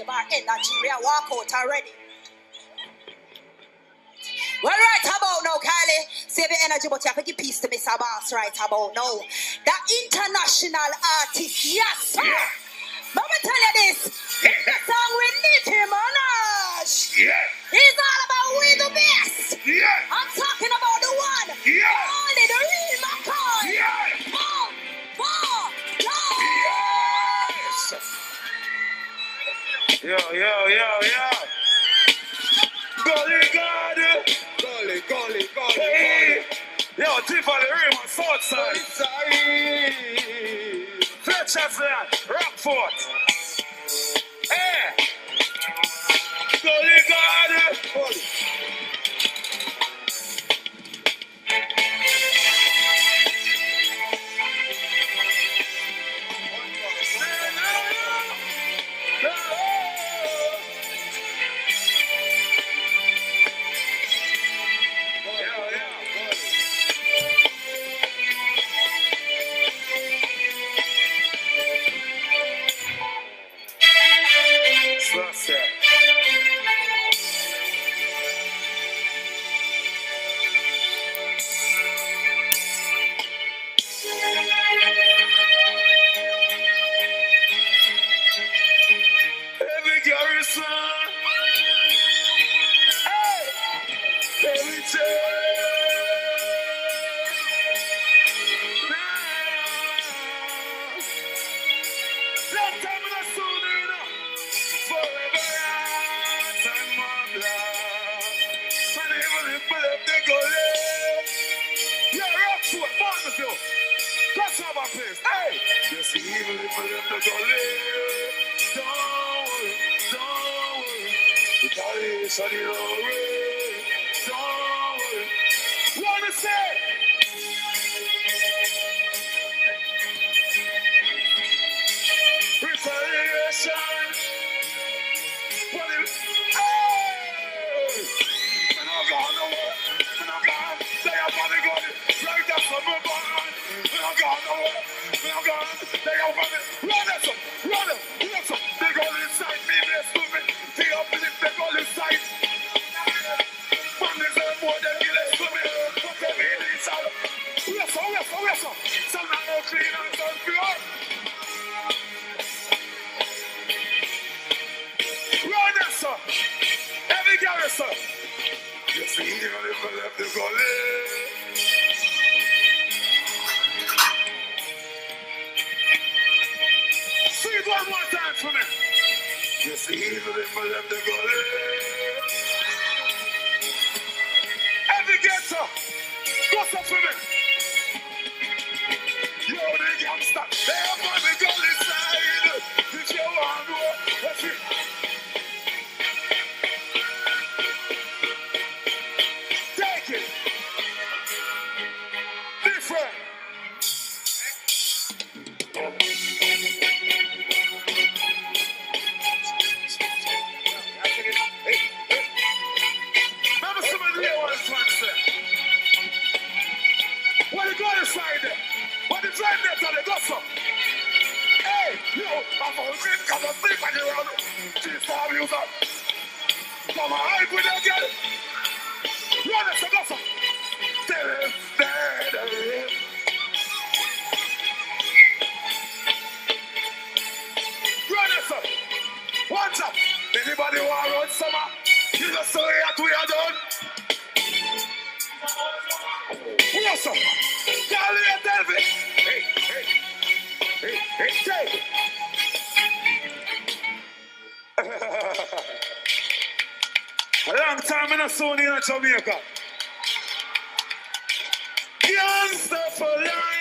save our energy. We are walk out already. Well, right about now, Kylie, save your energy, but you have to give peace to Mr. Boss right about now. The international artist, yes, sir. Yeah. Let me tell you this. Yeah. The song with Nicki Minaj. Yeah. He's all about we the best. Yeah. I'm talking about the one. Yeah. Only the real McCoy. Yeah. Boom, boom, yes. Yo. Golly, hey. Yo, Tiff on the rim on south side. Fletcher's land, Rockfort. Hey. Golly, Golly. Jamaica. Youngster for life.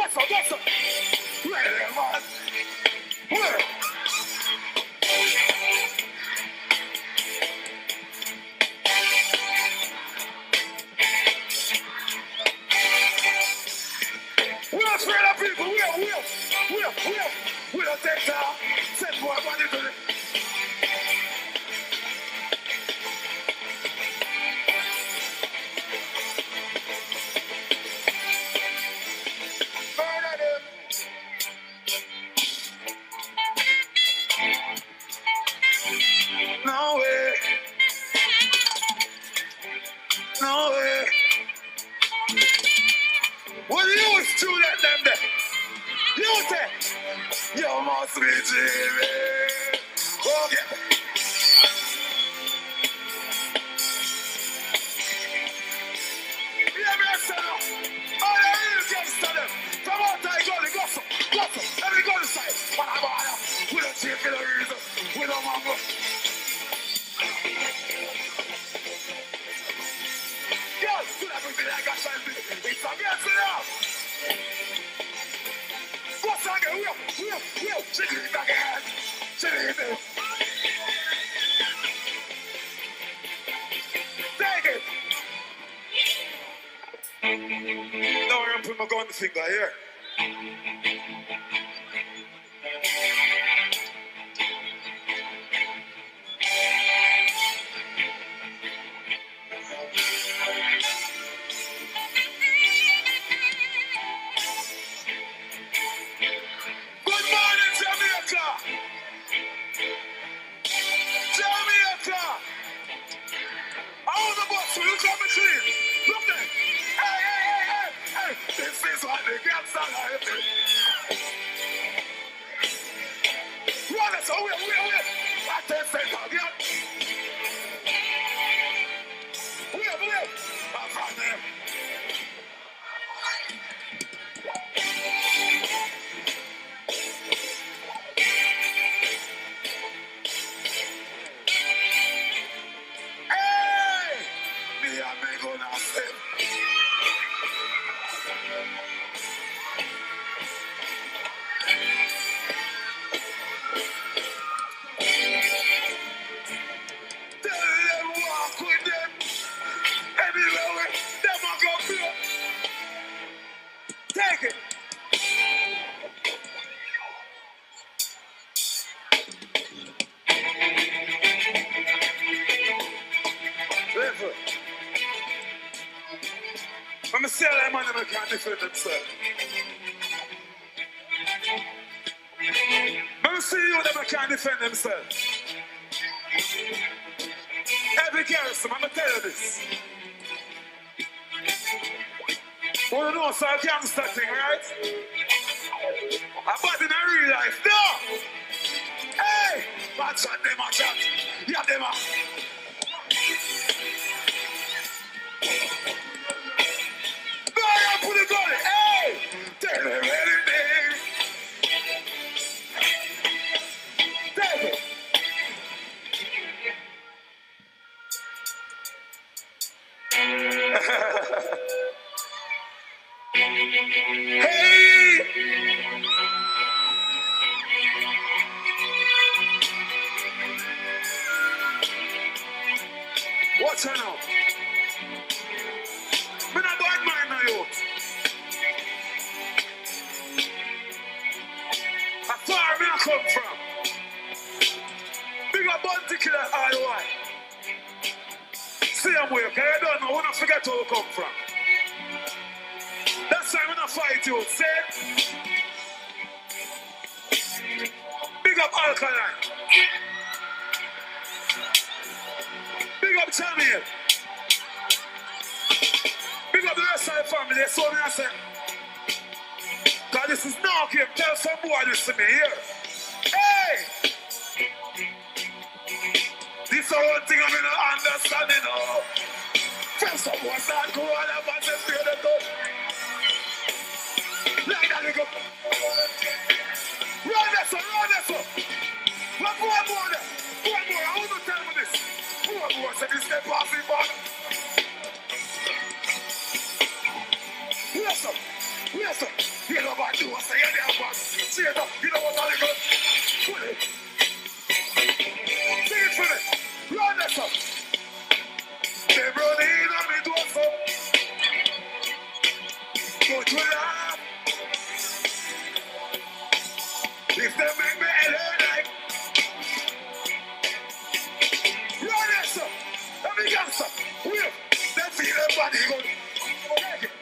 Gossa. Gossa. Where, man? Where? We'll take down. Send more money to the sweet Jimmy. Okay. Yeah, me say no. All the real gangster them. Come out there, go so. Let me go inside. We don't take for the reason. We don't want to go. Girl, do everything like I shall be. It's a girl now. What's again? Wheel. She did it again. She did it. Take it. Now I'm putting my gun finger here. Good morning, Jamaica. I want the boss to look up the tree. Look there. Hey. This is what the girls are like. Run it, so wait. What they say, girl? Wait. I'm from there. Hey! Me and me gonna say. Tell them walk with them. Anywhere them a go through. Take it. Listen. I'm say that man never can't defend themselves. I'm see you never can't defend themselves. Every garrison, I'm gonna tell you this. Well, you know, it's a gangster thing, right? But in a real life, no! Hey! Watch out, them, watch out. Yeah, them, no, I put it on it. Hey! Tell them anything. Take it. Hey! What's her now? Me not go admire no youth. How far me I come from? Big a bounty killer all the way. Same way, because you don't know, we don't forget where we come from. That's why we don't fight you, see? Big up Alkaline. Big up Jamil. Big up the rest of the family. That's what I say. God, this is no game. Tell some boy this to me here. Hey! This is one thing I'm in understanding of. Tell someone that go on and pass the spirit of God. Like that, nigga. Run this up. One more. I want to tell you this. One more. Say this step passing back. Yes, sir. You know what I do. I say, yeah, man. See it up. You know what I do. Put it. Sing it for me. Run this up. They run in on me, do so. Go to laugh. If they make me like. Run this up. Let me get some. They feel their body go. Take it.